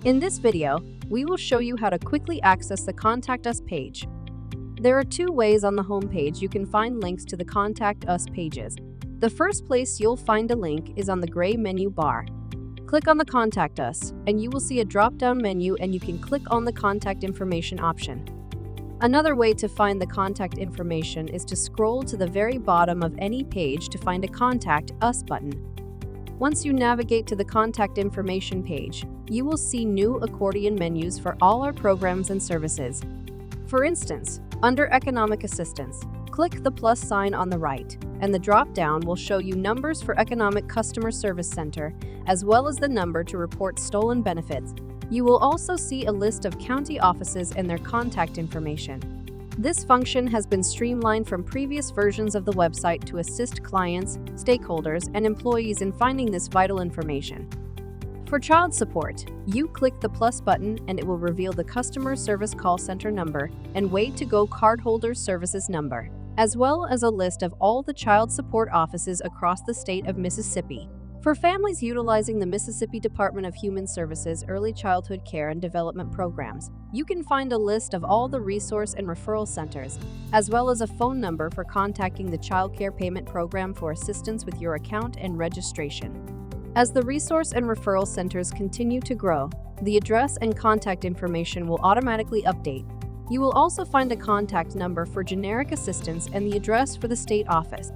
In this video, we will show you how to quickly access the Contact Us page. There are two ways on the home page you can find links to the Contact Us pages. The first place you'll find a link is on the gray menu bar. Click on the Contact Us, and you will see a drop-down menu and you can click on the Contact Information option. Another way to find the contact information is to scroll to the very bottom of any page to find a Contact Us button. Once you navigate to the Contact Information page, you will see new accordion menus for all our programs and services. For instance, under Economic Assistance, click the plus sign on the right, and the drop-down will show you numbers for Economic Customer Service Center, as well as the number to report stolen benefits. You will also see a list of county offices and their contact information. This function has been streamlined from previous versions of the website to assist clients, stakeholders, and employees in finding this vital information. For child support, you click the plus button and it will reveal the customer service call center number and Way2Go cardholder services number, as well as a list of all the child support offices across the state of Mississippi. For families utilizing the Mississippi Department of Human Services Early Childhood Care and Development Programs, you can find a list of all the resource and referral centers, as well as a phone number for contacting the Child Care Payment Program for assistance with your account and registration. As the resource and referral centers continue to grow, the address and contact information will automatically update. You will also find a contact number for generic assistance and the address for the state office.